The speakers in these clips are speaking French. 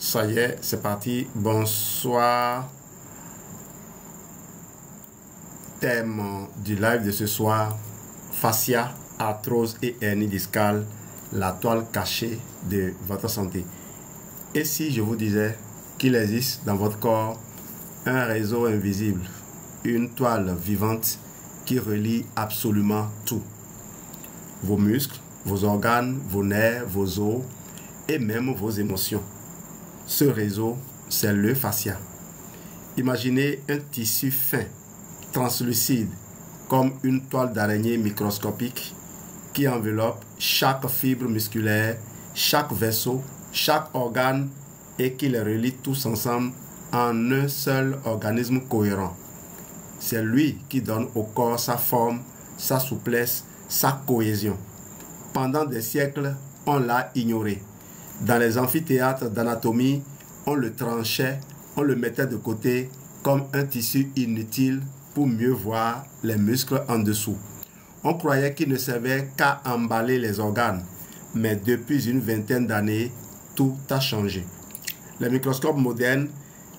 Ça y est, c'est parti. Bonsoir. Thème du live de ce soir, fascia, arthrose et hernie discale, la toile cachée de votre santé. Et si je vous disais qu'il existe dans votre corps un réseau invisible, une toile vivante qui relie absolument tout. Vos muscles, vos organes, vos nerfs, vos os et même vos émotions. Ce réseau, c'est le fascia. Imaginez un tissu fin, translucide, comme une toile d'araignée microscopique qui enveloppe chaque fibre musculaire, chaque vaisseau, chaque organe et qui les relie tous ensemble en un seul organisme cohérent. C'est lui qui donne au corps sa forme, sa souplesse, sa cohésion. Pendant des siècles, on l'a ignoré. Dans les amphithéâtres d'anatomie, on le tranchait, on le mettait de côté comme un tissu inutile pour mieux voir les muscles en dessous. On croyait qu'il ne servait qu'à emballer les organes, mais depuis une vingtaine d'années, tout a changé. Les microscopes modernes,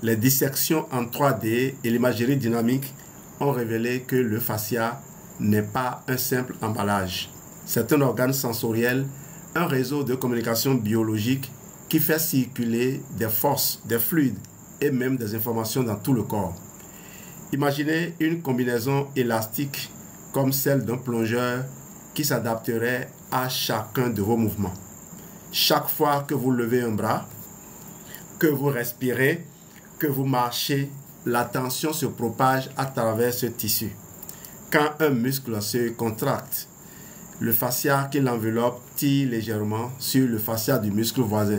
les dissections en 3D et l'imagerie dynamique ont révélé que le fascia n'est pas un simple emballage. C'est un organe sensoriel, un réseau de communication biologique qui fait circuler des forces, des fluides et même des informations dans tout le corps. Imaginez une combinaison élastique comme celle d'un plongeur qui s'adapterait à chacun de vos mouvements. Chaque fois que vous levez un bras, que vous respirez, que vous marchez, la tension se propage à travers ce tissu. Quand un muscle se contracte, le fascia qui l'enveloppe tire légèrement sur le fascia du muscle voisin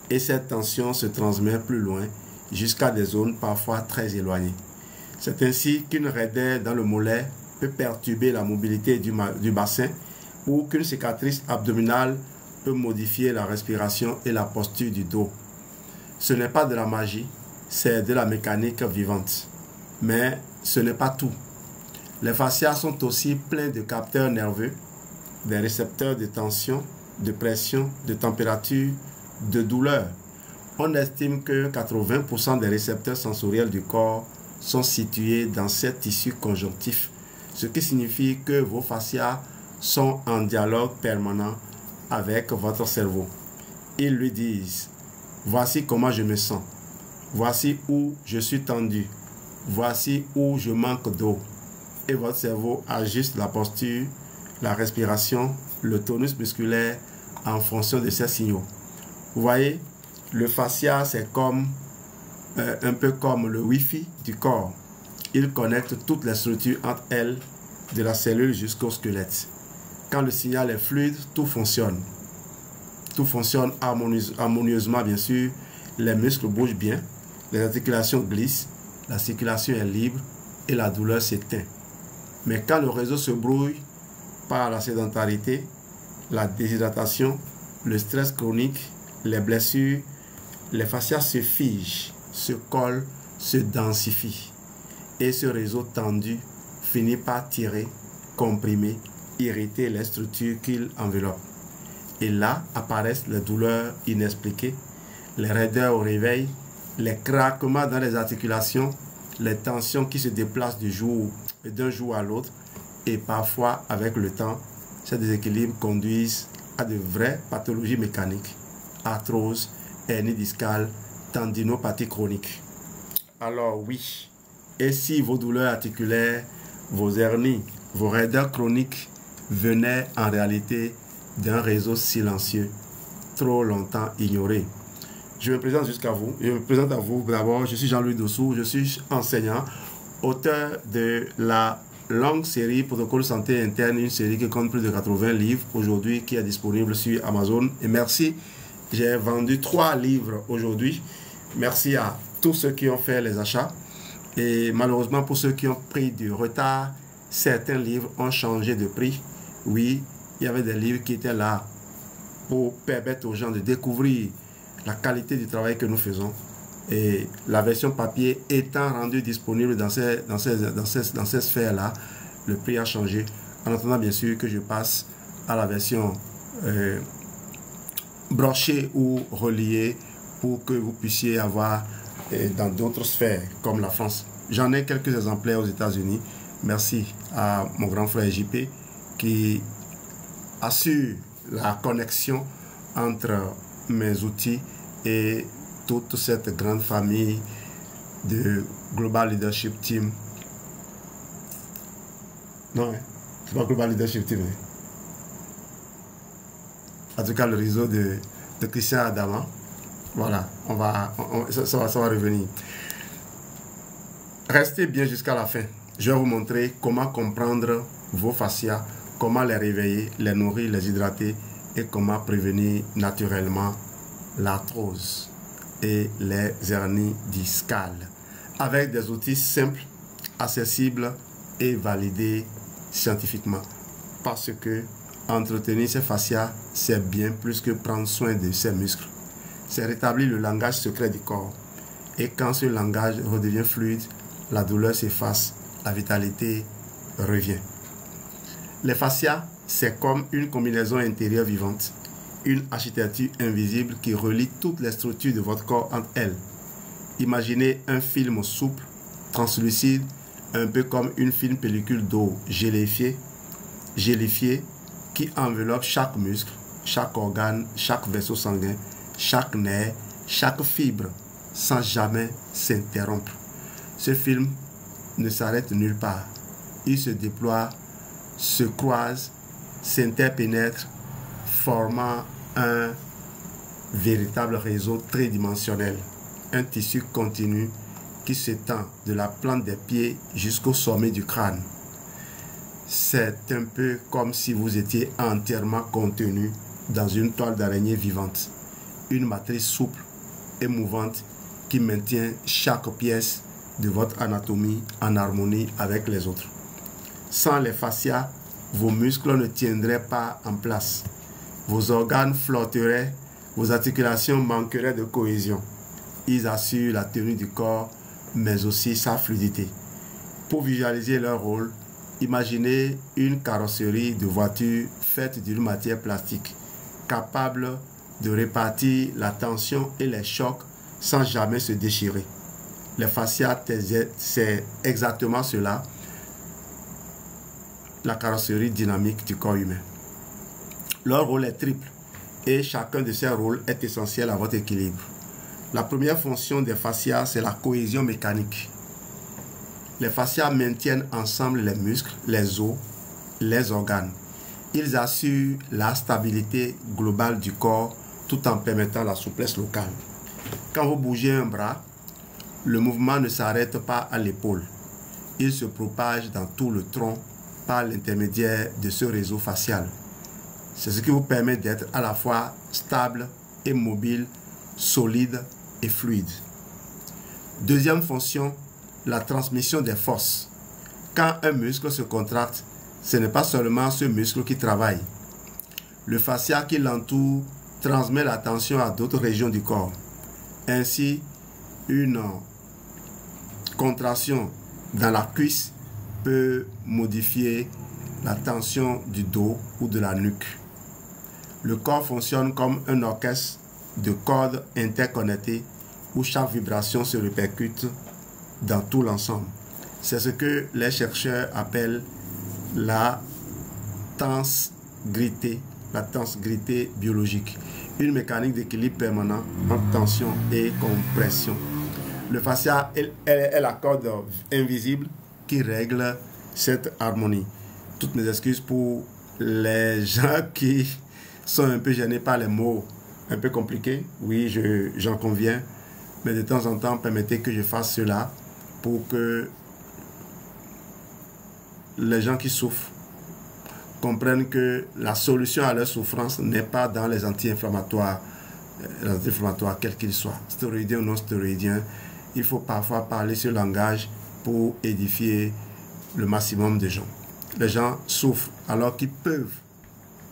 et cette tension se transmet plus loin jusqu'à des zones parfois très éloignées. C'est ainsi qu'une raideur dans le mollet peut perturber la mobilité du bassin ou qu'une cicatrice abdominale peut modifier la respiration et la posture du dos. Ce n'est pas de la magie, c'est de la mécanique vivante. Mais ce n'est pas tout. Les fascias sont aussi pleins de capteurs nerveux, des récepteurs de tension, de pression, de température, de douleur. On estime que 80% des récepteurs sensoriels du corps sont situés dans ces tissus conjonctifs, ce qui signifie que vos fascias sont en dialogue permanent avec votre cerveau. Ils lui disent « Voici comment je me sens. Voici où je suis tendu. Voici où je manque d'eau. » Et votre cerveau ajuste la posture, la respiration, le tonus musculaire en fonction de ces signaux. Vous voyez, le fascia, c'est comme un peu comme le Wi-Fi du corps. Il connecte toutes les structures entre elles, de la cellule jusqu'au squelette. Quand le signal est fluide, tout fonctionne. Tout fonctionne harmonieusement, bien sûr. Les muscles bougent bien, les articulations glissent, la circulation est libre et la douleur s'éteint. Mais quand le réseau se brouille par la sédentarité, la déshydratation, le stress chronique, les blessures, les fascias se figent, se collent, se densifient. Et ce réseau tendu finit par tirer, comprimer, irriter les structures qu'il enveloppe. Et là apparaissent les douleurs inexpliquées, les raideurs au réveil, les craquements dans les articulations, les tensions qui se déplacent d'un jour à l'autre. Et parfois, avec le temps, ces déséquilibres conduisent à de vraies pathologies mécaniques, arthrose, hernie discale, tendinopathie chronique. Alors oui, et si vos douleurs articulaires, vos hernies, vos raideurs chroniques venaient en réalité d'un réseau silencieux, trop longtemps ignoré? Je me présente jusqu'à vous. Je me présente à vous d'abord. Je suis Jean-Louis Dossou, je suis enseignant, auteur de la longue série Protocole Santé Interne, une série qui compte plus de 80 livres aujourd'hui, qui est disponible sur Amazon. Et merci, j'ai vendu 3 livres aujourd'hui. Merci à tous ceux qui ont fait les achats. Et malheureusement, pour ceux qui ont pris du retard, certains livres ont changé de prix. Oui, il y avait des livres qui étaient là pour permettre aux gens de découvrir la qualité du travail que nous faisons. Et la version papier étant rendue disponible dans ces sphères-là, le prix a changé. En attendant, bien sûr, que je passe à la version brochée ou reliée pour que vous puissiez avoir dans d'autres sphères comme la France. J'en ai quelques exemplaires aux États-Unis. Merci à mon grand frère JP qui assure la connexion entre mes outils et toute cette grande famille de Global Leadership Team. Non, c'est pas Global Leadership Team. En tout cas, le réseau de Christian Adama. Voilà, ça va revenir. Restez bien jusqu'à la fin. Je vais vous montrer comment comprendre vos fascias, comment les réveiller, les nourrir, les hydrater et comment prévenir naturellement l'arthrose et les hernies discales avec des outils simples, accessibles et validés scientifiquement. Parce que entretenir ces fascias, c'est bien plus que prendre soin de ses muscles. C'est rétablir le langage secret du corps. Et quand ce langage redevient fluide, la douleur s'efface, la vitalité revient. Les fascias, c'est comme une combinaison intérieure vivante, une architecture invisible qui relie toutes les structures de votre corps entre elles. Imaginez un film souple, translucide, un peu comme une fine pellicule d'eau gélifiée, qui enveloppe chaque muscle, chaque organe, chaque vaisseau sanguin, chaque nerf, chaque fibre, sans jamais s'interrompre. Ce film ne s'arrête nulle part. Il se déploie, se croise, s'interpénètre, formant un véritable réseau tridimensionnel, un tissu continu qui s'étend de la plante des pieds jusqu'au sommet du crâne. C'est un peu comme si vous étiez entièrement contenu dans une toile d'araignée vivante, une matrice souple et mouvante qui maintient chaque pièce de votre anatomie en harmonie avec les autres. Sans les fascias, vos muscles ne tiendraient pas en place. Vos organes flotteraient, vos articulations manqueraient de cohésion. Ils assurent la tenue du corps, mais aussi sa fluidité. Pour visualiser leur rôle, imaginez une carrosserie de voiture faite d'une matière plastique, capable de répartir la tension et les chocs sans jamais se déchirer. Les fascias, c'est exactement cela, la carrosserie dynamique du corps humain. Leur rôle est triple et chacun de ces rôles est essentiel à votre équilibre. La première fonction des fascias, c'est la cohésion mécanique. Les fascias maintiennent ensemble les muscles, les os, les organes. Ils assurent la stabilité globale du corps tout en permettant la souplesse locale. Quand vous bougez un bras, le mouvement ne s'arrête pas à l'épaule. Il se propage dans tout le tronc par l'intermédiaire de ce réseau facial. C'est ce qui vous permet d'être à la fois stable et mobile, solide et fluide. Deuxième fonction, la transmission des forces. Quand un muscle se contracte, ce n'est pas seulement ce muscle qui travaille. Le fascia qui l'entoure transmet la tension à d'autres régions du corps. Ainsi, une contraction dans la cuisse peut modifier la tension du dos ou de la nuque. Le corps fonctionne comme un orchestre de cordes interconnectées où chaque vibration se répercute dans tout l'ensemble. C'est ce que les chercheurs appellent la tensegrité biologique, une mécanique d'équilibre permanent entre tension et compression. Le fascia est la corde invisible qui règle cette harmonie. Toutes mes excuses pour les gens qui sont un peu gênés par les mots un peu compliqués. Oui, j'en conviens. Mais de temps en temps, permettez que je fasse cela pour que les gens qui souffrent comprennent que la solution à leur souffrance n'est pas dans les anti-inflammatoires, quels qu'ils soient, stéroïdiens ou non stéroïdiens. Il faut parfois parler ce langage pour édifier le maximum de gens. Les gens souffrent alors qu'ils peuvent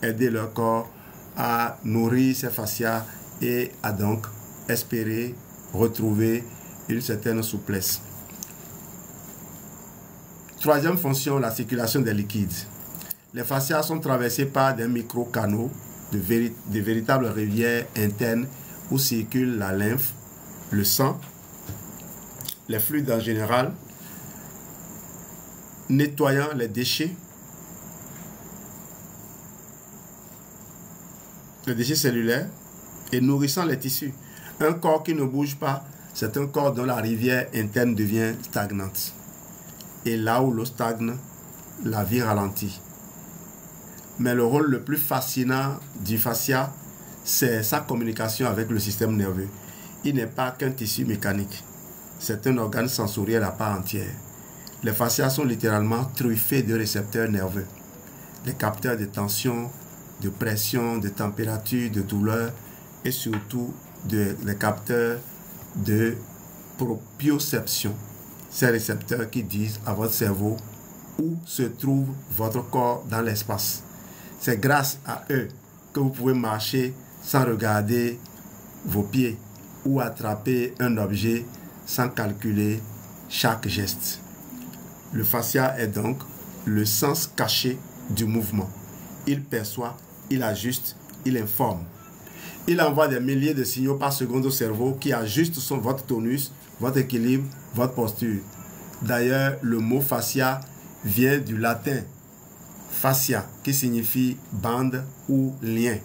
aider leur corps à nourrir ses fascias et à donc espérer retrouver une certaine souplesse. Troisième fonction, la circulation des liquides. Les fascias sont traversés par des micro-canaux, de véritables rivières internes où circule la lymphe, le sang, les fluides en général, nettoyant les déchets cellulaires et nourrissant les tissus. Un corps qui ne bouge pas, c'est un corps dont la rivière interne devient stagnante. Et là où l'eau stagne, la vie ralentit. Mais le rôle le plus fascinant du fascia, c'est sa communication avec le système nerveux. Il n'est pas qu'un tissu mécanique. C'est un organe sensoriel à part entière. Les fascias sont littéralement truffés de récepteurs nerveux. Les capteurs de tension, de pression, de température, de douleur et surtout les capteurs de proprioception. Ces récepteurs qui disent à votre cerveau où se trouve votre corps dans l'espace. C'est grâce à eux que vous pouvez marcher sans regarder vos pieds ou attraper un objet sans calculer chaque geste. Le fascia est donc le sens caché du mouvement. Il perçoit, il ajuste, il informe. Il envoie des milliers de signaux par seconde au cerveau qui ajustent votre tonus, votre équilibre, votre posture. D'ailleurs, le mot fascia vient du latin fascia, qui signifie bande ou lien.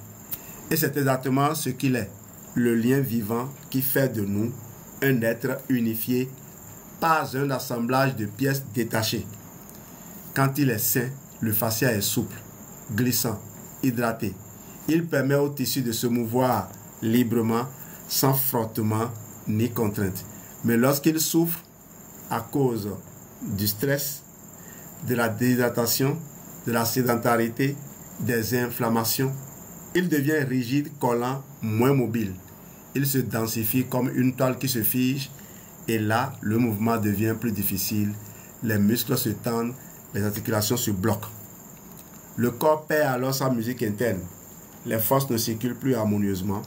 Et c'est exactement ce qu'il est, le lien vivant qui fait de nous un être unifié, pas un assemblage de pièces détachées. Quand il est sain, le fascia est souple, glissant, hydraté. Il permet au tissu de se mouvoir librement, sans frottement ni contrainte. Mais lorsqu'il souffre, à cause du stress, de la déshydratation, de la sédentarité, des inflammations, il devient rigide, collant, moins mobile. Il se densifie comme une toile qui se fige et là, le mouvement devient plus difficile. Les muscles se tendent, les articulations se bloquent. Le corps perd alors sa musique interne. Les forces ne circulent plus harmonieusement.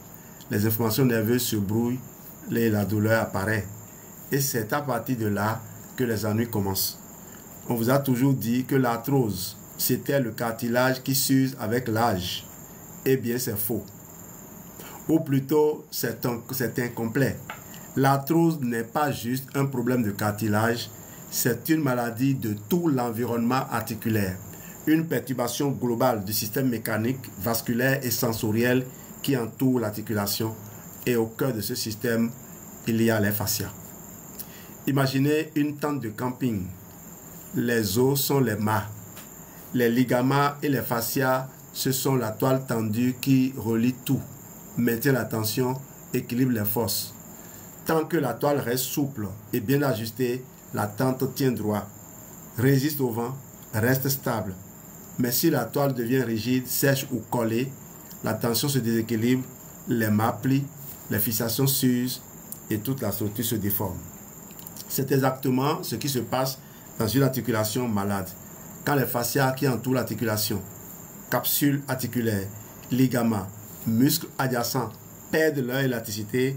Les informations nerveuses se brouillent et la douleur apparaît. Et c'est à partir de là que les ennuis commencent. On vous a toujours dit que l'arthrose, c'était le cartilage qui s'use avec l'âge. Eh bien, c'est faux. Ou plutôt, c'est incomplet. L'arthrose n'est pas juste un problème de cartilage, c'est une maladie de tout l'environnement articulaire. Une perturbation globale du système mécanique, vasculaire et sensoriel qui entoure l'articulation. Et au cœur de ce système, il y a les fascias. Imaginez une tente de camping. Les os sont les mâts. Les ligaments et les fascias, ce sont la toile tendue qui relie tout, maintient la tension, équilibre les forces. Tant que la toile reste souple et bien ajustée, la tente tient droit, résiste au vent, reste stable. Mais si la toile devient rigide, sèche ou collée, la tension se déséquilibre, les mâts plient, les fixations s'usent et toute la structure se déforme. C'est exactement ce qui se passe dans une articulation malade. Quand les fascias qui entourent l'articulation, capsules articulaires, ligaments, muscles adjacents perdent leur élasticité,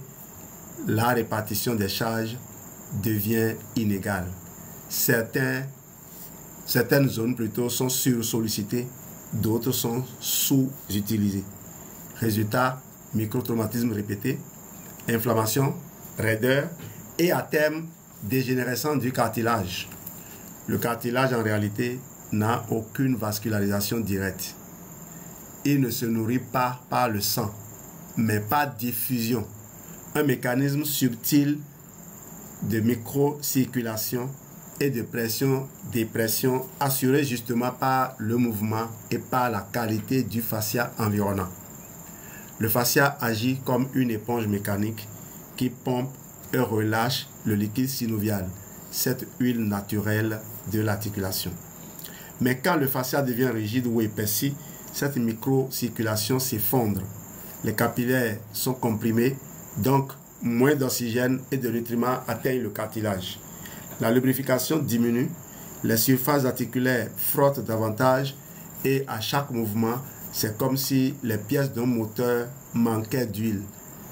la répartition des charges devient inégale. Certaines zones sont sursollicitées, d'autres sont sous-utilisées. Résultat, microtraumatisme répété, inflammation, raideur et à terme, dégénérescence du cartilage. Le cartilage en réalité n'a aucune vascularisation directe. Il ne se nourrit pas par le sang, mais par diffusion. Un mécanisme subtil de microcirculation et de pression-dépression assuré justement par le mouvement et par la qualité du fascia environnant. Le fascia agit comme une éponge mécanique qui pompe et relâche le liquide synovial, cette huile naturelle de l'articulation. Mais quand le fascia devient rigide ou épaissi, cette microcirculation s'effondre. Les capillaires sont comprimés, donc moins d'oxygène et de nutriments atteignent le cartilage. La lubrification diminue, les surfaces articulaires frottent davantage et à chaque mouvement, c'est comme si les pièces d'un moteur manquaient d'huile.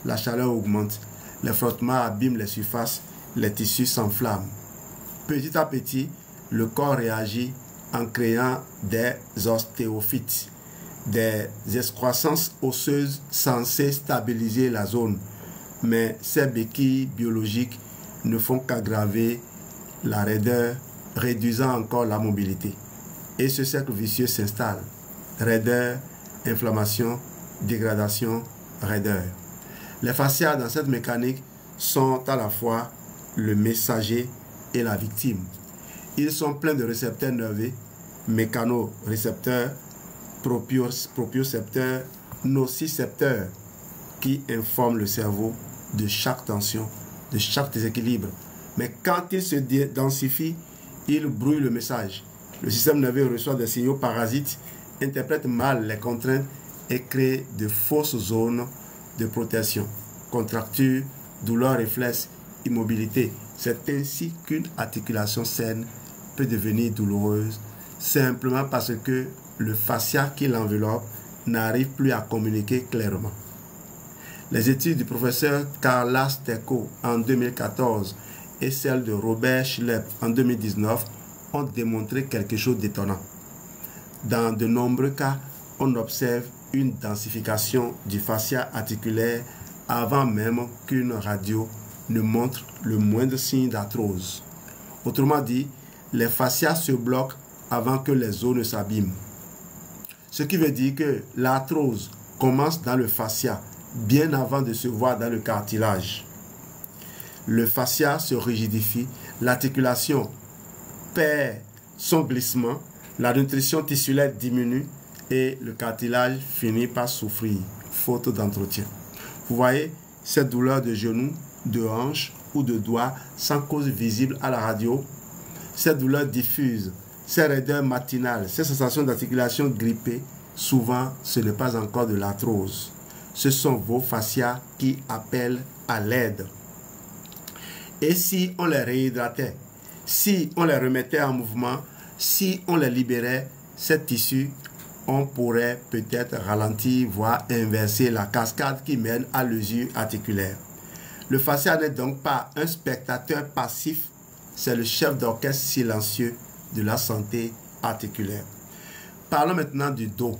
La chaleur augmente, les frottements abîment les surfaces, les tissus s'enflamment. Petit à petit, le corps réagit en créant des ostéophytes, des excroissances osseuses censées stabiliser la zone, mais ces béquilles biologiques ne font qu'aggraver la raideur, réduisant encore la mobilité. Et ce cercle vicieux s'installe. Raideur, inflammation, dégradation, raideur. Les fascias dans cette mécanique sont à la fois le messager et la victime. Ils sont pleins de récepteurs nerveux, mécanorécepteurs, propriocepteurs, nocicepteurs, qui informent le cerveau de chaque tension, de chaque déséquilibre. Mais quand il se densifie, il brouille le message. Le système nerveux reçoit des signaux parasites, interprète mal les contraintes et crée de fausses zones de protection. Contracture, douleur réflexe, immobilité. C'est ainsi qu'une articulation saine peut devenir douloureuse, simplement parce que le fascia qui l'enveloppe n'arrive plus à communiquer clairement. Les études du professeur Carla Stecco en 2014 et celles de Robert Schlepp en 2019 ont démontré quelque chose d'étonnant. Dans de nombreux cas, on observe une densification du fascia articulaire avant même qu'une radio ne montre le moindre signe d'arthrose. Autrement dit, les fascias se bloquent avant que les os ne s'abîment. Ce qui veut dire que l'arthrose commence dans le fascia bien avant de se voir dans le cartilage. Le fascia se rigidifie, l'articulation perd son glissement, la nutrition tissulaire diminue et le cartilage finit par souffrir, faute d'entretien. Vous voyez, cette douleur de genou, de hanche ou de doigt sans cause visible à la radio, cette douleur diffuse, ces raideurs matinales, ces sensations d'articulation grippée, souvent ce n'est pas encore de l'arthrose. Ce sont vos fascias qui appellent à l'aide. Et si on les réhydratait, si on les remettait en mouvement, si on les libérait, ces tissus, on pourrait peut-être ralentir, voire inverser la cascade qui mène à l'usure articulaire. Le fascia n'est donc pas un spectateur passif, c'est le chef d'orchestre silencieux de la santé articulaire. Parlons maintenant du dos,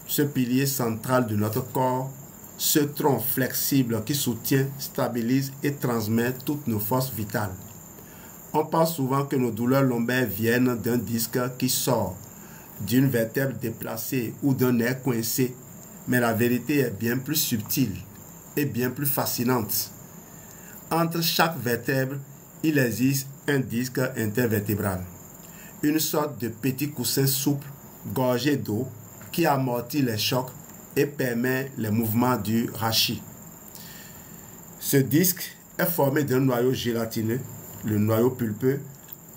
ce pilier central de notre corps, ce tronc flexible qui soutient, stabilise et transmet toutes nos forces vitales. On pense souvent que nos douleurs lombaires viennent d'un disque qui sort, d'une vertèbre déplacée ou d'un nerf coincé, mais la vérité est bien plus subtile et bien plus fascinante. Entre chaque vertèbre, il existe un disque intervertébral, une sorte de petit coussin souple, gorgé d'eau, qui amortit les chocs et permet les mouvements du rachis. Ce disque est formé d'un noyau gélatineux, le noyau pulpeux,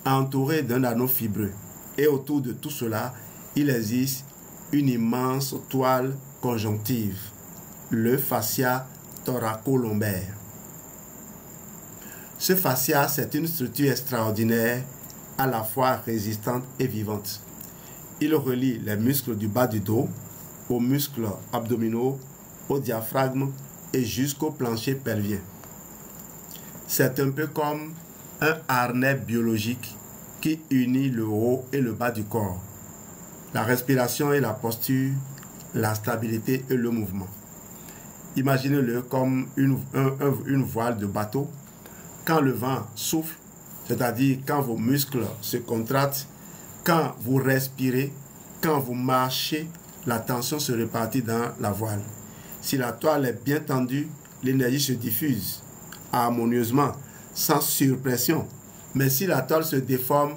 entouré d'un anneau fibreux. Et autour de tout cela, il existe une immense toile conjonctive, le fascia thoracolombaire. Ce fascia, c'est une structure extraordinaire, à la fois résistante et vivante. Il relie les muscles du bas du dos, aux muscles abdominaux, au diaphragme et jusqu'au plancher pelvien. C'est un peu comme un harnais biologique qui unit le haut et le bas du corps, la respiration et la posture, la stabilité et le mouvement. Imaginez-le comme une voile de bateau. Quand le vent souffle, c'est-à-dire quand vos muscles se contractent, quand vous respirez, quand vous marchez, la tension se répartit dans la voile. Si la toile est bien tendue, l'énergie se diffuse harmonieusement, sans surpression. Mais si la toile se déforme,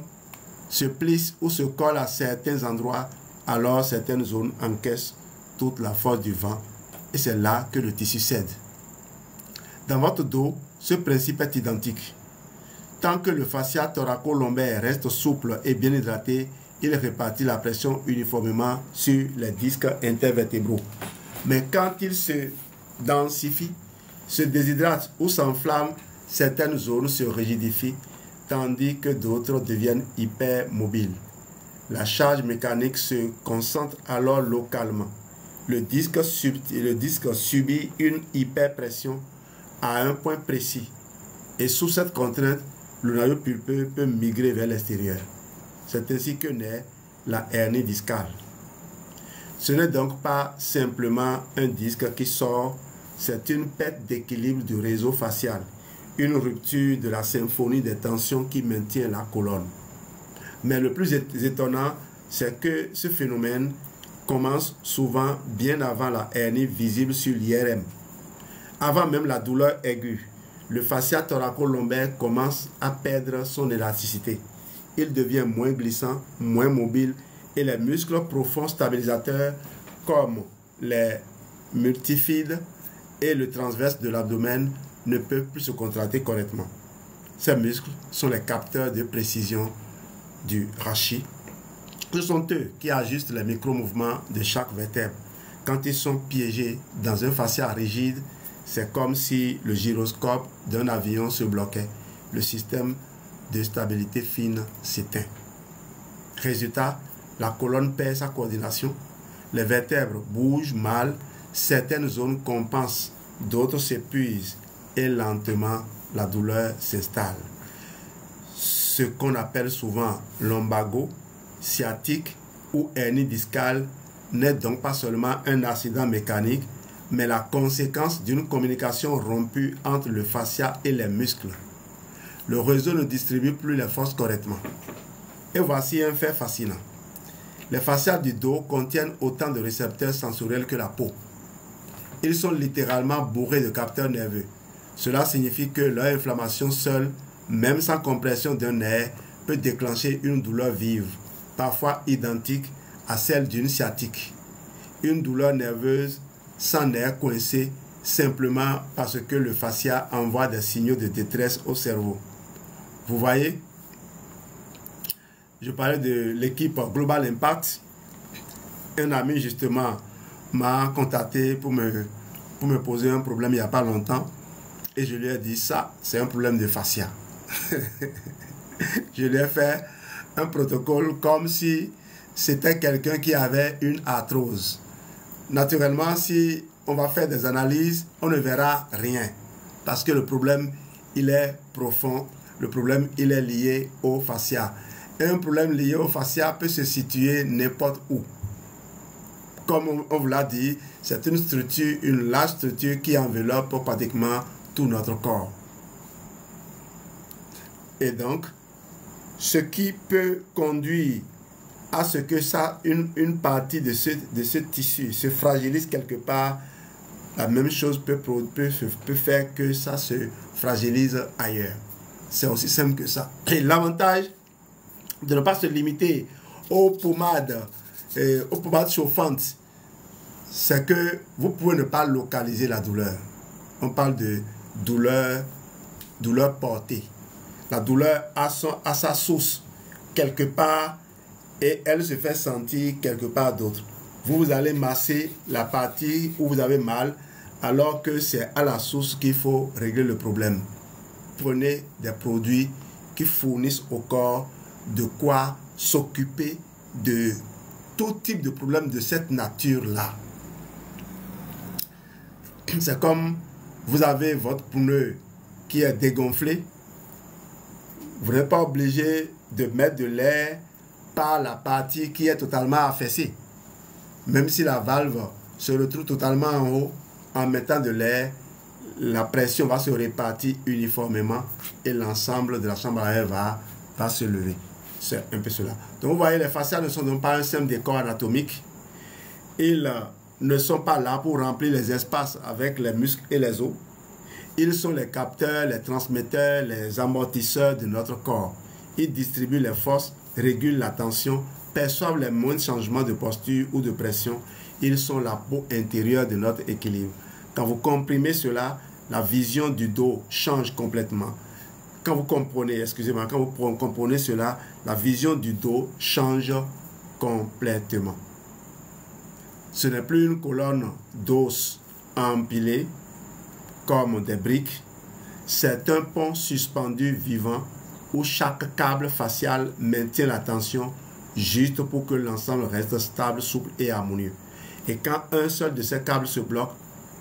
se plisse ou se colle à certains endroits, alors certaines zones encaissent toute la force du vent et c'est là que le tissu cède. Dans votre dos, ce principe est identique. Tant que le fascia thoracolombaire reste souple et bien hydraté, il répartit la pression uniformément sur les disques intervertébraux. Mais quand il se densifie, se déshydrate ou s'enflamme, certaines zones se rigidifient, tandis que d'autres deviennent hypermobiles. La charge mécanique se concentre alors localement. Le disque subit une hyperpression à un point précis. Et sous cette contrainte, le noyau pulpeux peut migrer vers l'extérieur. C'est ainsi que naît la hernie discale. Ce n'est donc pas simplement un disque qui sort c'est une perte d'équilibre du réseau facial, une rupture de la symphonie des tensions qui maintient la colonne. Mais le plus étonnant, c'est que ce phénomène commence souvent bien avant la hernie visible sur l'IRM. Avant même la douleur aiguë, le fascia thoraco-lombaire commence à perdre son élasticité. Il devient moins glissant, moins mobile et les muscles profonds stabilisateurs comme les multifides et le transverse de l'abdomen ne peuvent plus se contracter correctement. Ces muscles sont les capteurs de précision du rachis. Ce sont eux qui ajustent les micro-mouvements de chaque vertèbre. Quand ils sont piégés dans un fascia rigide, c'est comme si le gyroscope d'un avion se bloquait. Le système de stabilité fine s'éteint. Résultat, la colonne perd sa coordination. Les vertèbres bougent mal. Certaines zones compensent, d'autres s'épuisent et lentement la douleur s'installe. Ce qu'on appelle souvent lombago, sciatique ou hernie discale n'est donc pas seulement un accident mécanique, mais la conséquence d'une communication rompue entre le fascia et les muscles. Le réseau ne distribue plus les forces correctement. Et voici un fait fascinant. Les fascias du dos contiennent autant de récepteurs sensoriels que la peau. Ils sont littéralement bourrés de capteurs nerveux. Cela signifie que leur inflammation seule, même sans compression d'un nerf, peut déclencher une douleur vive, parfois identique à celle d'une sciatique. Une douleur nerveuse sans nerf coincé simplement parce que le fascia envoie des signaux de détresse au cerveau. Vous voyez, je parlais de l'équipe Global Impact. Un ami justement m'a contacté pour me poser un problème il n'y a pas longtemps. Et je lui ai dit, ça, c'est un problème de fascia. Je lui ai fait un protocole comme si c'était quelqu'un qui avait une arthrose. Naturellement, si on va faire des analyses, on ne verra rien. Parce que le problème, il est profond. Le problème, il est lié au fascia. Et un problème lié au fascia peut se situer n'importe où. Comme on vous l'a dit, c'est une structure, une large structure qui enveloppe pratiquement tout notre corps. Et donc, ce qui peut conduire à ce que ça, une partie de ce tissu se fragilise quelque part, la même chose peut faire que ça se fragilise ailleurs. C'est aussi simple que ça. Et l'avantage de ne pas se limiter aux pommades chauffantes, c'est que vous pouvez ne pas localiser la douleur. On parle de douleur portée. La douleur a sa source quelque part et elle se fait sentir quelque part d'autre. Vous allez masser la partie où vous avez mal alors que c'est à la source qu'il faut régler le problème. Prenez des produits qui fournissent au corps de quoi s'occuper de tout type de problème de cette nature-là. C'est comme vous avez votre pneu qui est dégonflé. Vous n'êtes pas obligé de mettre de l'air par la partie qui est totalement affaissée. Même si la valve se retrouve totalement en haut, en mettant de l'air, la pression va se répartir uniformément et l'ensemble de la chambre à air va se lever. C'est un peu cela. Donc vous voyez, les fascias ne sont donc pas un simple décor anatomique. Ils ne sont pas là pour remplir les espaces avec les muscles et les os. Ils sont les capteurs, les transmetteurs, les amortisseurs de notre corps. Ils distribuent les forces, régulent la tension, perçoivent les moindres changements de posture ou de pression. Ils sont la peau intérieure de notre équilibre. Quand vous comprimez cela, la vision du dos change complètement. Quand vous comprenez cela, la vision du dos change complètement. Ce n'est plus une colonne d'os empilée comme des briques. C'est un pont suspendu vivant où chaque câble facial maintient la tension juste pour que l'ensemble reste stable, souple et harmonieux. Et quand un seul de ces câbles se bloque,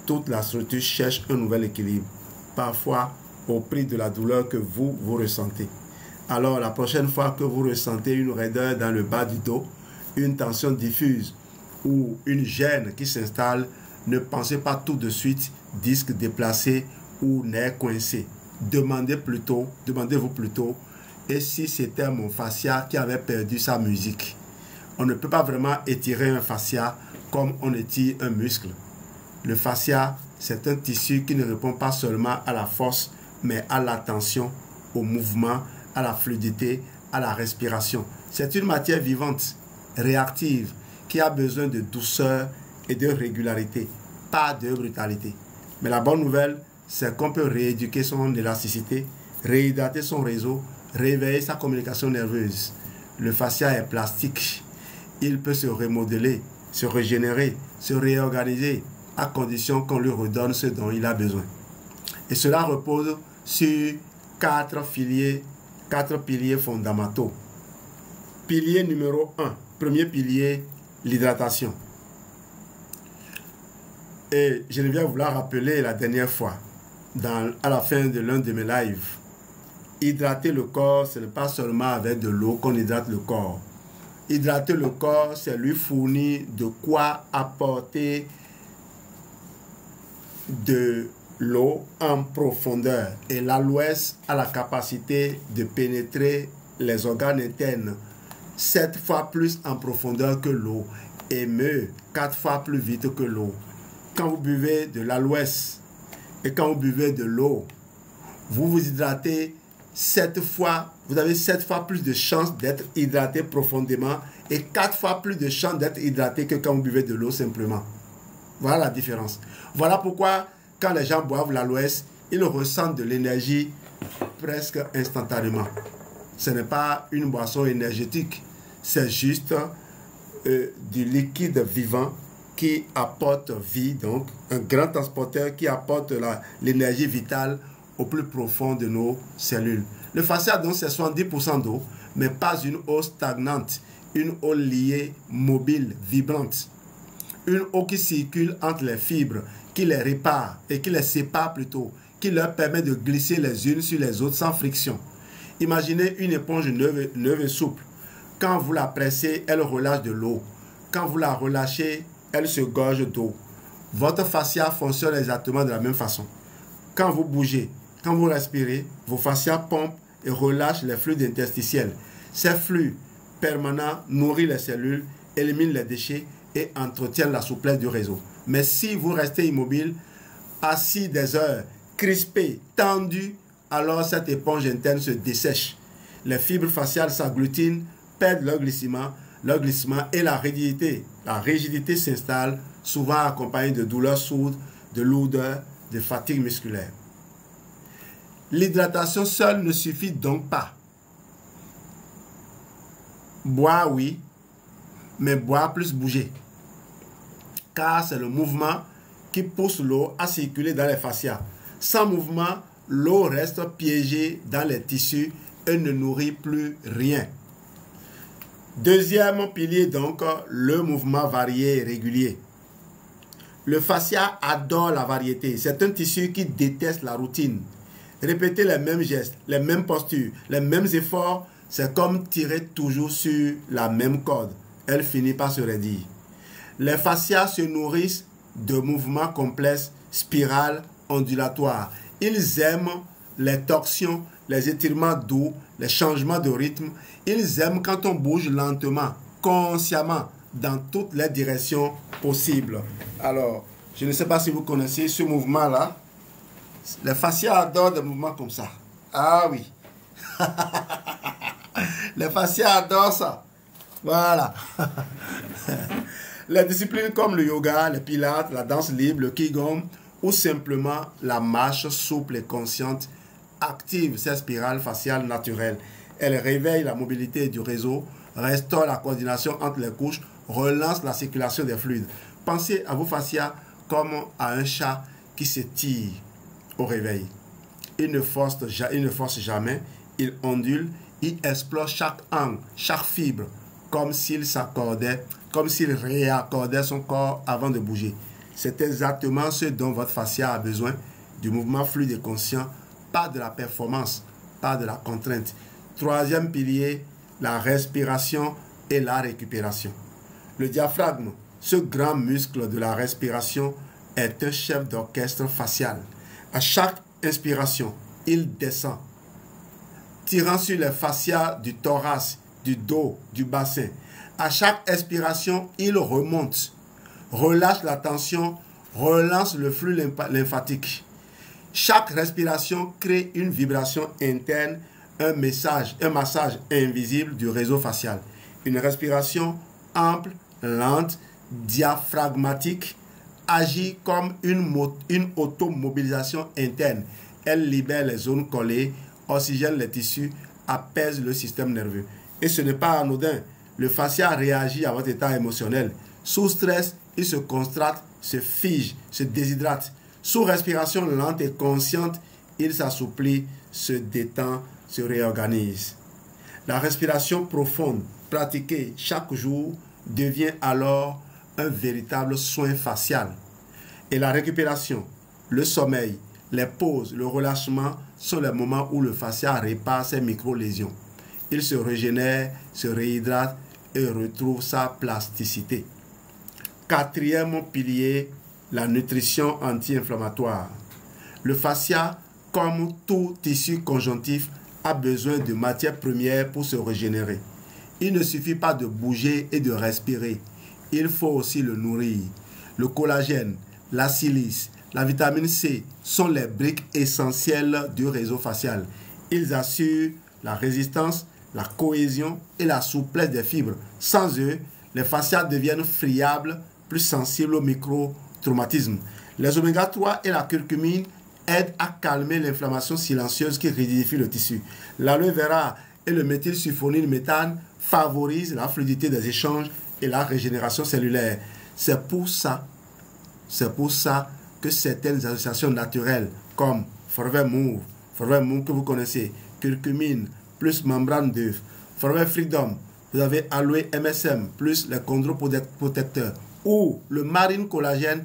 toute la structure cherche un nouvel équilibre, parfois au prix de la douleur que vous ressentez. Alors la prochaine fois que vous ressentez une raideur dans le bas du dos, une tension diffuse ou une gêne qui s'installe, ne pensez pas tout de suite disque déplacé ou nerf coincé. Demandez-vous plutôt, et si c'était mon fascia qui avait perdu sa musique? On ne peut pas vraiment étirer un fascia comme on étire un muscle. Le fascia, c'est un tissu qui ne répond pas seulement à la force, mais à la tension, au mouvement, à la fluidité, à la respiration. C'est une matière vivante, réactive, qui a besoin de douceur et de régularité, pas de brutalité. Mais la bonne nouvelle, c'est qu'on peut rééduquer son élasticité, réhydrater son réseau, réveiller sa communication nerveuse. Le fascia est plastique. Il peut se remodeler, se régénérer, se réorganiser, à condition qu'on lui redonne ce dont il a besoin. Et cela repose sur quatre piliers fondamentaux. Pilier numéro 1, premier pilier, l'hydratation. Et je viens vous la rappeler la dernière fois, à la fin de l'un de mes lives. Hydrater le corps, ce n'est pas seulement avec de l'eau qu'on hydrate le corps. Hydrater le corps, c'est lui fournir de quoi apporter de l'eau en profondeur. Et l'aloès a la capacité de pénétrer les organes internes 7 fois plus en profondeur que l'eau et mieux 4 fois plus vite que l'eau. Quand vous buvez de l'aloès et quand vous buvez de l'eau, vous vous hydratez 7 fois, vous avez 7 fois plus de chances d'être hydraté profondément et 4 fois plus de chances d'être hydraté que quand vous buvez de l'eau simplement. Voilà la différence. Voilà pourquoi quand les gens boivent l'aloès, ils ressentent de l'énergie presque instantanément. Ce n'est pas une boisson énergétique, c'est juste du liquide vivant qui apporte vie, donc un grand transporteur qui apporte l'énergie vitale au plus profond de nos cellules. Le fascia, donc, c'est 70% d'eau, mais pas une eau stagnante, une eau liée, mobile, vibrante. Une eau qui circule entre les fibres, qui les répare et qui les sépare plutôt, qui leur permet de glisser les unes sur les autres sans friction. Imaginez une éponge neuve et souple. Quand vous la pressez, elle relâche de l'eau. Quand vous la relâchez, elle se gorge d'eau. Votre fascia fonctionne exactement de la même façon. Quand vous bougez, quand vous respirez, vos fascias pompent et relâchent les fluides interstitiels. Ces flux permanents nourrissent les cellules, éliminent les déchets et entretiennent la souplesse du réseau. Mais si vous restez immobile, assis des heures, crispé, tendu, alors cette éponge interne se dessèche. Les fibres faciales s'agglutinent, perdent leur glissement et la rigidité. La rigidité s'installe, souvent accompagnée de douleurs sourdes, de lourdeur, de fatigue musculaire. L'hydratation seule ne suffit donc pas. Boire, oui, mais boire plus bouger. Car c'est le mouvement qui pousse l'eau à circuler dans les fascias. Sans mouvement, l'eau reste piégée dans les tissus et ne nourrit plus rien. Deuxième pilier donc, le mouvement varié et régulier. Le fascia adore la variété. C'est un tissu qui déteste la routine. Répéter les mêmes gestes, les mêmes postures, les mêmes efforts, c'est comme tirer toujours sur la même corde. Elle finit par se raidir. Les fascias se nourrissent de mouvements complexes, spirales, ondulatoires. Ils aiment les torsions, les étirements doux, les changements de rythme. Ils aiment quand on bouge lentement, consciemment, dans toutes les directions possibles. Alors, je ne sais pas si vous connaissez ce mouvement-là. Les fascias adorent des mouvements comme ça. Ah oui. Les fascias adorent ça. Voilà. Les disciplines comme le yoga, le pilates, la danse libre, le qigong ou simplement la marche souple et consciente active ces spirales faciales naturelles. Elle réveille la mobilité du réseau, restaure la coordination entre les couches, relance la circulation des fluides. Pensez à vos fascias comme à un chat qui s'étire au réveil. Il ne force jamais, il ondule, il explore chaque angle, chaque fibre, comme s'il réaccordait son corps avant de bouger. C'est exactement ce dont votre fascia a besoin, du mouvement fluide et conscient, pas de la performance, pas de la contrainte. Troisième pilier, la respiration et la récupération. Le diaphragme, ce grand muscle de la respiration, est un chef d'orchestre facial. À chaque inspiration, il descend, tirant sur les fascias du thorax, du dos, du bassin. À chaque expiration, il remonte, relâche la tension, relance le flux lymphatique. Chaque respiration crée une vibration interne, un massage invisible du réseau facial. Une respiration ample, lente, diaphragmatique, agit comme une automobilisation interne. Elle libère les zones collées, oxygène les tissus, apaise le système nerveux. Et ce n'est pas anodin. Le fascia réagit à votre état émotionnel. Sous stress, il se contracte, se fige, se déshydrate. Sous respiration lente et consciente, il s'assouplit, se détend, se réorganise. La respiration profonde, pratiquée chaque jour, devient alors un véritable soin facial. Et la récupération, le sommeil, les pauses, le relâchement sont les moments où le fascia répare ses micro-lésions. Il se régénère, se réhydrate et retrouve sa plasticité. Quatrième pilier, la nutrition anti-inflammatoire. Le fascia, comme tout tissu conjonctif, a besoin de matières premières pour se régénérer. Il ne suffit pas de bouger et de respirer. Il faut aussi le nourrir. Le collagène, la silice, la vitamine C sont les briques essentielles du réseau facial. Ils assurent la résistance, la cohésion et la souplesse des fibres. Sans eux, les fascias deviennent friables, plus sensibles aux micro-traumatismes. Les oméga 3 et la curcumine aident à calmer l'inflammation silencieuse qui rigidifie le tissu. L'aloe vera et le méthylsulfonylméthane favorisent la fluidité des échanges et la régénération cellulaire. C'est pour ça que certaines associations naturelles comme Forever Move que vous connaissez, curcumine plus membrane d'œuf, Forever Freedom, vous avez aloe MSM plus les chondroprotecteurs ou le marine collagène.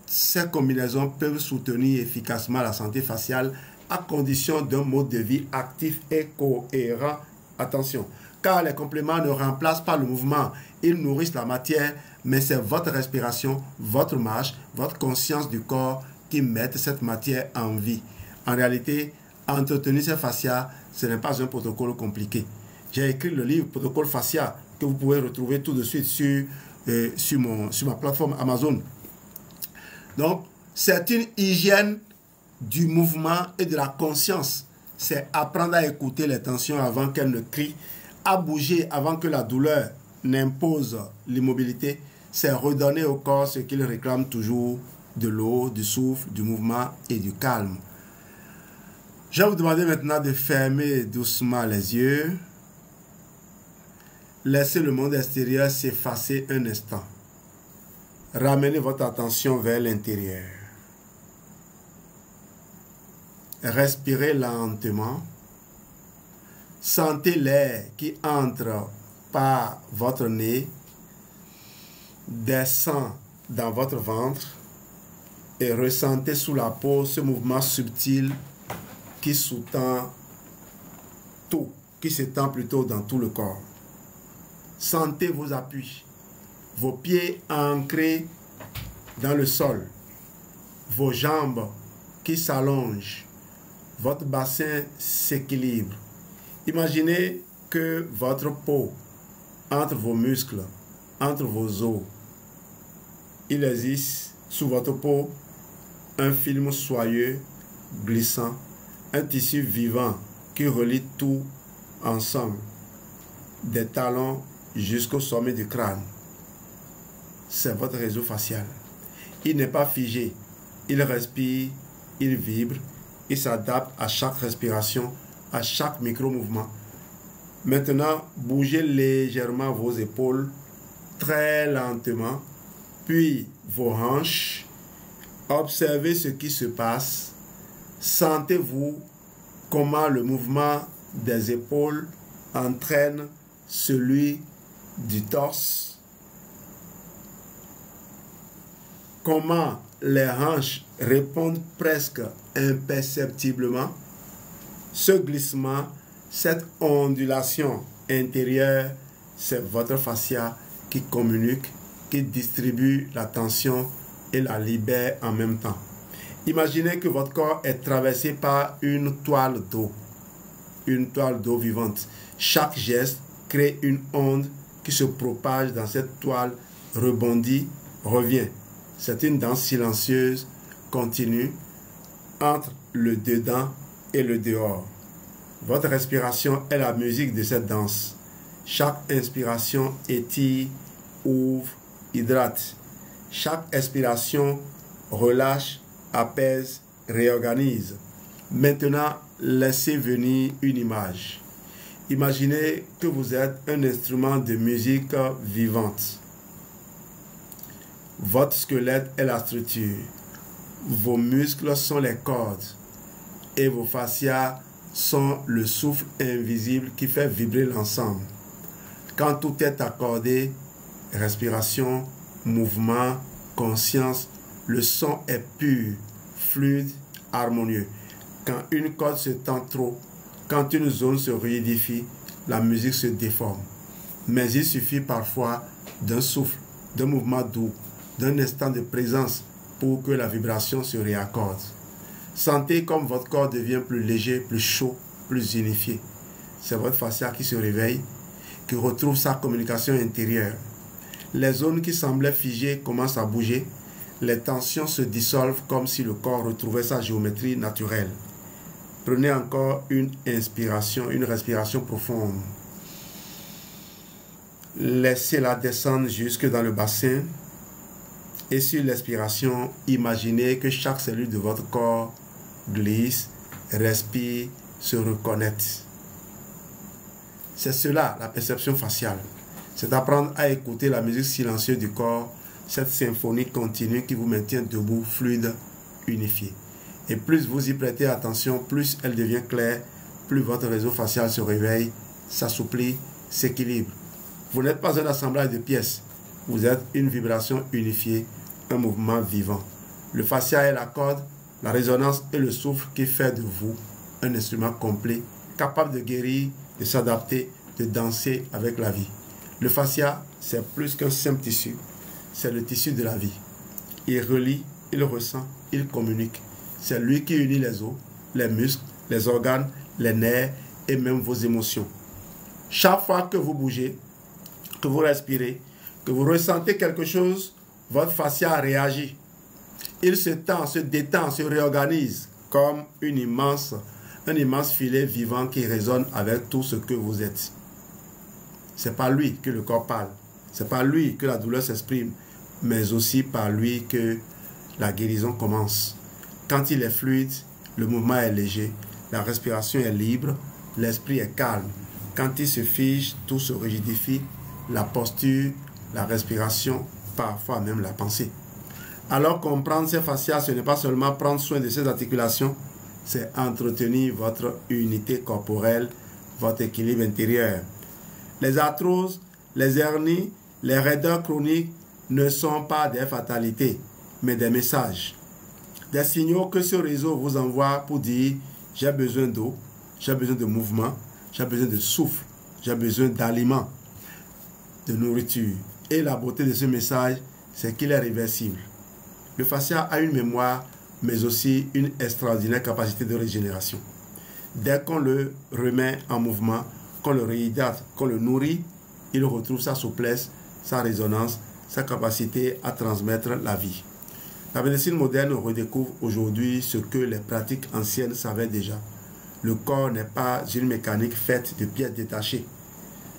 Ces combinaisons peuvent soutenir efficacement la santé faciale à condition d'un mode de vie actif et cohérent. Attention, car les compléments ne remplacent pas le mouvement, ils nourrissent la matière, mais c'est votre respiration, votre marche, votre conscience du corps qui mettent cette matière en vie. En réalité, entretenir ces fascias, ce n'est pas un protocole compliqué. J'ai écrit le livre Protocole Fascia que vous pouvez retrouver tout de suite sur ma plateforme Amazon. Donc, c'est une hygiène du mouvement et de la conscience. C'est apprendre à écouter les tensions avant qu'elles ne crient, à bouger avant que la douleur n'impose l'immobilité. C'est redonner au corps ce qu'il réclame toujours, de l'eau, du souffle, du mouvement et du calme. Je vais vous demander maintenant de fermer doucement les yeux. Laissez le monde extérieur s'effacer un instant. Ramenez votre attention vers l'intérieur. Respirez lentement. Sentez l'air qui entre par votre nez, descend dans votre ventre et ressentez sous la peau ce mouvement subtil qui sous-tend tout, qui s'étend plutôt dans tout le corps. Sentez vos appuis, vos pieds ancrés dans le sol, vos jambes qui s'allongent, votre bassin s'équilibre. Imaginez que votre peau, entre vos muscles, entre vos os, il existe sous votre peau un film soyeux, glissant, un tissu vivant qui relie tout ensemble, des talons jusqu'au sommet du crâne. C'est votre réseau facial. Il n'est pas figé, il respire, il vibre, il s'adapte à chaque respiration, à chaque micro-mouvement. Maintenant, bougez légèrement vos épaules, très lentement, puis vos hanches. Observez ce qui se passe. Sentez-vous comment le mouvement des épaules entraîne celui du torse. Comment les hanches répondent presque imperceptiblement. Ce glissement, cette ondulation intérieure, c'est votre fascia qui communique, qui distribue la tension et la libère en même temps. Imaginez que votre corps est traversé par une toile d'eau vivante. Chaque geste crée une onde qui se propage dans cette toile, rebondit, revient. C'est une danse silencieuse, continue, entre le dedans et le dehors. Votre respiration est la musique de cette danse. Chaque inspiration étire, ouvre, hydrate. Chaque expiration relâche, apaise, réorganise. Maintenant, laissez venir une image. Imaginez que vous êtes un instrument de musique vivante. Votre squelette est la structure. Vos muscles sont les cordes. Et vos fascias sont le souffle invisible qui fait vibrer l'ensemble. Quand tout est accordé, respiration, mouvement, conscience, le son est pur, fluide, harmonieux. Quand une corde se tend trop, quand une zone se riidifie, la musique se déforme. Mais il suffit parfois d'un souffle, d'un mouvement doux, d'un instant de présence pour que la vibration se réaccorde. Sentez comme votre corps devient plus léger, plus chaud, plus unifié. C'est votre fascia qui se réveille, qui retrouve sa communication intérieure. Les zones qui semblaient figées commencent à bouger. Les tensions se dissolvent comme si le corps retrouvait sa géométrie naturelle. Prenez encore une inspiration, une respiration profonde. Laissez-la descendre jusque dans le bassin. Et sur l'expiration, imaginez que chaque cellule de votre corps glisse, respire, se reconnecte. C'est cela, la perception faciale. C'est apprendre à écouter la musique silencieuse du corps, cette symphonie continue qui vous maintient debout, fluide, unifié. Et plus vous y prêtez attention, plus elle devient claire, plus votre réseau facial se réveille, s'assouplit, s'équilibre. Vous n'êtes pas un assemblage de pièces, vous êtes une vibration unifiée, un mouvement vivant. Le fascia est la corde, la résonance et le souffle qui fait de vous un instrument complet, capable de guérir, de s'adapter, de danser avec la vie. Le fascia, c'est plus qu'un simple tissu, c'est le tissu de la vie. Il relie, il ressent, il communique. C'est lui qui unit les os, les muscles, les organes, les nerfs et même vos émotions. Chaque fois que vous bougez, que vous respirez, que vous ressentez quelque chose, votre fascia réagit. Il se tend, se détend, se réorganise comme un immense filet vivant qui résonne avec tout ce que vous êtes. C'est par lui que le corps parle. C'est par lui que la douleur s'exprime, mais aussi par lui que la guérison commence. Quand il est fluide, le mouvement est léger, la respiration est libre, l'esprit est calme. Quand il se fige, tout se rigidifie, la posture, la respiration, parfois même la pensée. Alors comprendre ces fascias, ce n'est pas seulement prendre soin de ces articulations, c'est entretenir votre unité corporelle, votre équilibre intérieur. Les arthroses, les hernies, les raideurs chroniques ne sont pas des fatalités, mais des messages. Des signaux que ce réseau vous envoie pour dire « j'ai besoin d'eau, j'ai besoin de mouvement, j'ai besoin de souffle, j'ai besoin d'aliments, de nourriture. » Et la beauté de ce message, c'est qu'il est réversible. Le fascia a une mémoire, mais aussi une extraordinaire capacité de régénération. Dès qu'on le remet en mouvement, qu'on le réhydrate, qu'on le nourrit, il retrouve sa souplesse, sa résonance, sa capacité à transmettre la vie. La médecine moderne redécouvre aujourd'hui ce que les pratiques anciennes savaient déjà. Le corps n'est pas une mécanique faite de pièces détachées.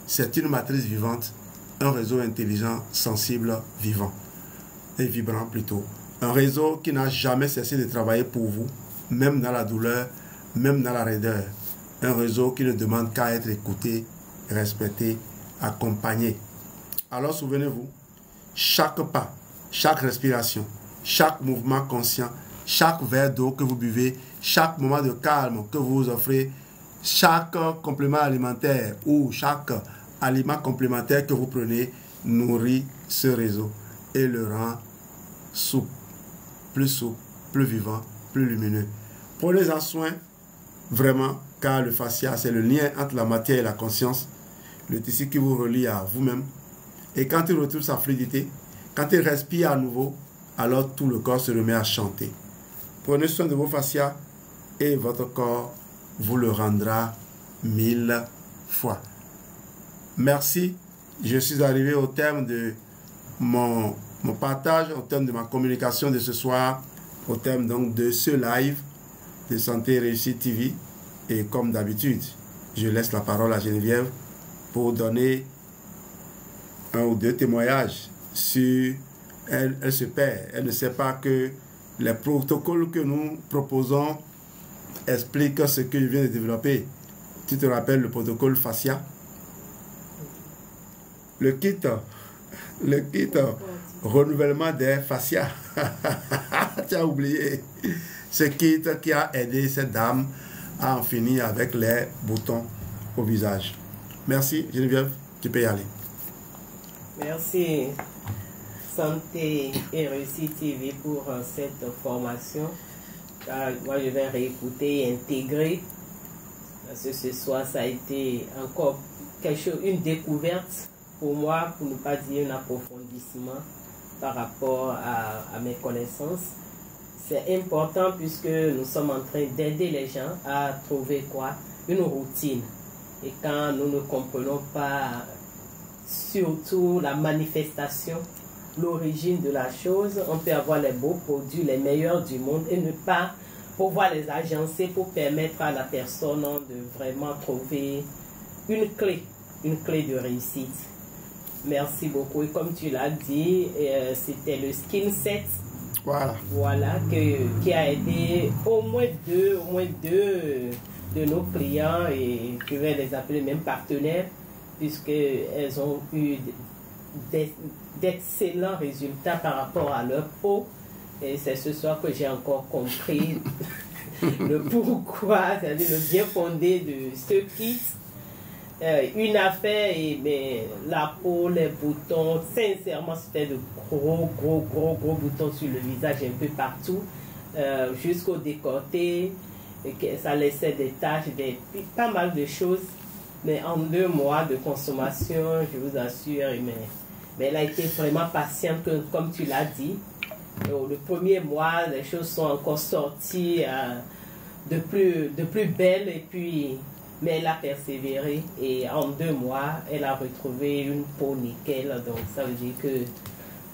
C'est une matrice vivante, un réseau intelligent, sensible, vivant et vibrant plutôt. Un réseau qui n'a jamais cessé de travailler pour vous, même dans la douleur, même dans la raideur. Un réseau qui ne demande qu'à être écouté, respecté, accompagné. Alors souvenez-vous, chaque pas, chaque respiration, chaque mouvement conscient, chaque verre d'eau que vous buvez, chaque moment de calme que vous offrez, chaque complément alimentaire ou chaque aliment complémentaire que vous prenez nourrit ce réseau et le rend souple, plus vivant, plus lumineux. Prenez-en soin vraiment, car le fascia, c'est le lien entre la matière et la conscience, le tissu qui vous relie à vous-même. Et quand il retrouve sa fluidité, quand il respire à nouveau, alors tout le corps se remet à chanter. Prenez soin de vos fascias et votre corps vous le rendra 1000 fois. Merci. Je suis arrivé au terme de mon partage, au terme de ma communication de ce soir, au terme donc de ce live de Santé Réussite TV. Et comme d'habitude, je laisse la parole à Geneviève pour donner un ou deux témoignages sur elle se perd. Elle ne sait pas que les protocoles que nous proposons expliquent ce que je viens de développer. Tu te rappelles le protocole fascia? Le kit renouvellement des fascias. Tu as oublié. Ce kit qui a aidé cette dame à en finir avec les boutons au visage. Merci Geneviève, tu peux y aller. Merci Santé et Réussite TV pour cette formation. Moi je vais réécouter et intégrer. Parce que ce soir ça a été encore quelque chose, une découverte pour moi, pour ne pas dire un approfondissement par rapport à mes connaissances. C'est important puisque nous sommes en train d'aider les gens à trouver quoi? Une routine. Et quand nous ne comprenons pas surtout la manifestation, l'origine de la chose, on peut avoir les beaux produits, les meilleurs du monde et ne pas pouvoir les agencer pour permettre à la personne de vraiment trouver une clé de réussite. Merci beaucoup. Et comme tu l'as dit, c'était le skin set. Voilà, qui a aidé au moins deux de nos clients, et je vais les appeler même partenaires, puisqu'elles ont eu d'excellents résultats par rapport à leur peau. Et c'est ce soir que j'ai encore compris le pourquoi, c'est-à-dire le bien fondé de ce kit. Une affaire, mais la peau, les boutons, sincèrement c'était de gros boutons sur le visage un peu partout, jusqu'au décolleté, ça laissait des taches, pas mal de choses, mais en 2 mois de consommation, je vous assure, mais elle a été vraiment patiente, comme tu l'as dit. Le premier mois, les choses sont encore sorties de plus belles, et puis mais elle a persévéré et en 2 mois, elle a retrouvé une peau nickel. Donc ça veut dire que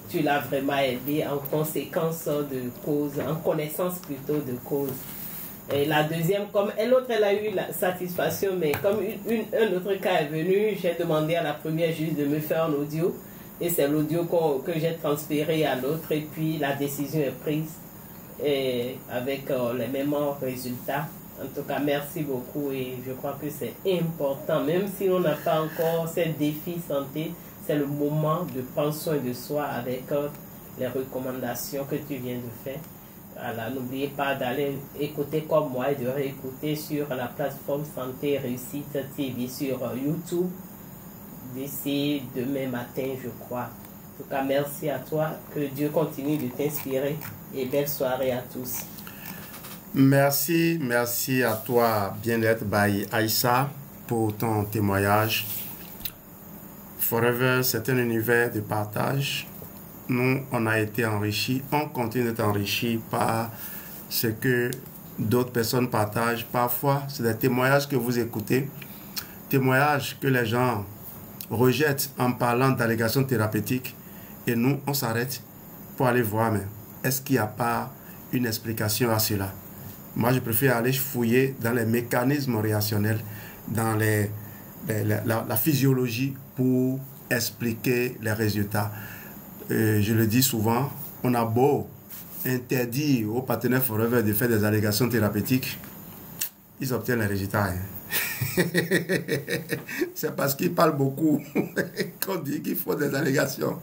tu l'as vraiment aidée en conséquence de cause, en connaissance plutôt de cause. Et la deuxième, comme l'autre, elle a eu la satisfaction, mais comme un autre cas est venu, j'ai demandé à la première juste de me faire un audio. Et c'est l'audio que j'ai transféré à l'autre, et puis la décision est prise et avec les mêmes résultats. En tout cas, merci beaucoup, et je crois que c'est important, même si on n'a pas encore ces défis santé, c'est le moment de prendre soin de soi avec les recommandations que tu viens de faire. Voilà, n'oubliez pas d'aller écouter comme moi et de réécouter sur la plateforme Santé Réussite TV sur YouTube d'ici demain matin, je crois. En tout cas, merci à toi, que Dieu continue de t'inspirer, et belle soirée à tous. Merci à toi, Bien-être by Aïssa, pour ton témoignage. Forever, c'est un univers de partage. Nous, on a été enrichis, on continue d'être enrichis par ce que d'autres personnes partagent. Parfois, c'est des témoignages que vous écoutez, témoignages que les gens rejettent en parlant d'allégations thérapeutiques, et nous, on s'arrête pour aller voir, mais est-ce qu'il n'y a pas une explication à cela? Moi, je préfère aller fouiller dans les mécanismes réactionnels, dans la physiologie, pour expliquer les résultats. Je le dis souvent, on a beau interdire aux partenaires Forever de faire des allégations thérapeutiques, ils obtiennent les résultats. C'est parce qu'ils parlent beaucoup qu'on dit qu'il faut des allégations.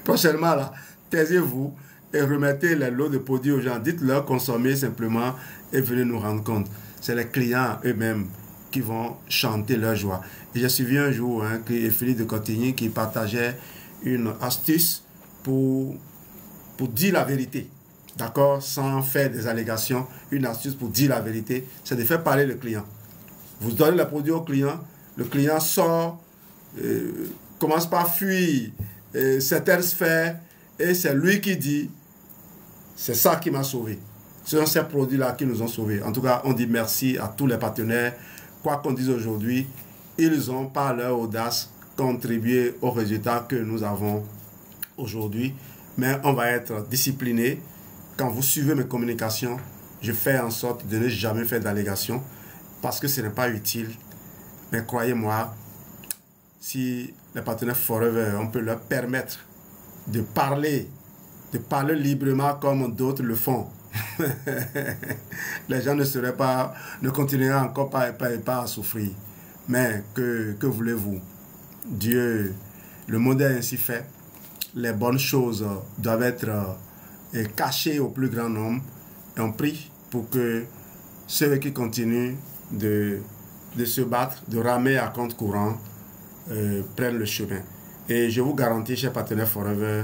Prochainement, là, taisez-vous et remettez les lots de produits aux gens. Dites-leur consommer simplement et venez nous rendre compte. C'est les clients eux-mêmes qui vont chanter leur joie. Et j'ai suivi un jour Philippe de Cotigny qui partageait une astuce pour dire la vérité. D'accord? Sans faire des allégations. Une astuce pour dire la vérité, c'est de faire parler le client. Vous donnez le produit au client, le client sort, commence par fuir certaines sphères, et c'est lui qui dit C'est ça qui m'a sauvé. Ce sont ces produits-là qui nous ont sauvés. En tout cas, on dit merci à tous les partenaires. Quoi qu'on dise aujourd'hui, ils ont par leur audace contribué aux résultats que nous avons aujourd'hui. Mais on va être discipliné. Quand vous suivez mes communications, je fais en sorte de ne jamais faire d'allégation parce que ce n'est pas utile. Mais croyez-moi, si les partenaires Forever, on peut leur permettre de parler librement comme d'autres le font. Les gens ne continueraient encore pas à souffrir. Mais que voulez-vous? Dieu, le monde est ainsi fait. Les bonnes choses doivent être cachées au plus grand nombre. Et on prie pour que ceux qui continuent de se battre, de ramer à compte courant, prennent le chemin. Et je vous garantis, chers partenaires Forever,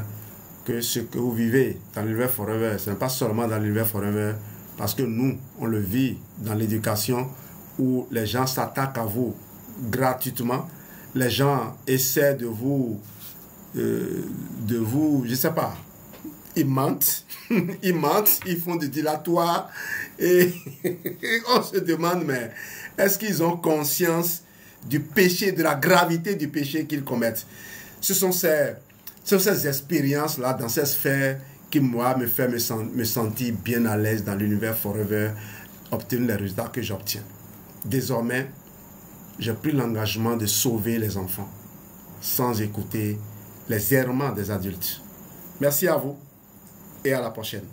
que ce que vous vivez dans l'univers Forever, ce n'est pas seulement dans l'univers Forever, parce que nous, on le vit dans l'éducation où les gens s'attaquent à vous gratuitement. Les gens essaient de vous, je sais pas, ils mentent, ils font des dilatoires et on se demande, mais est-ce qu'ils ont conscience du péché, de la gravité du péché qu'ils commettent? Ce sont ces expériences-là, dans ces sphères, qui, moi, me fait me sentir bien à l'aise dans l'univers Forever, obtenir les résultats que j'obtiens. Désormais, j'ai pris l'engagement de sauver les enfants, sans écouter les errements des adultes. Merci à vous et à la prochaine.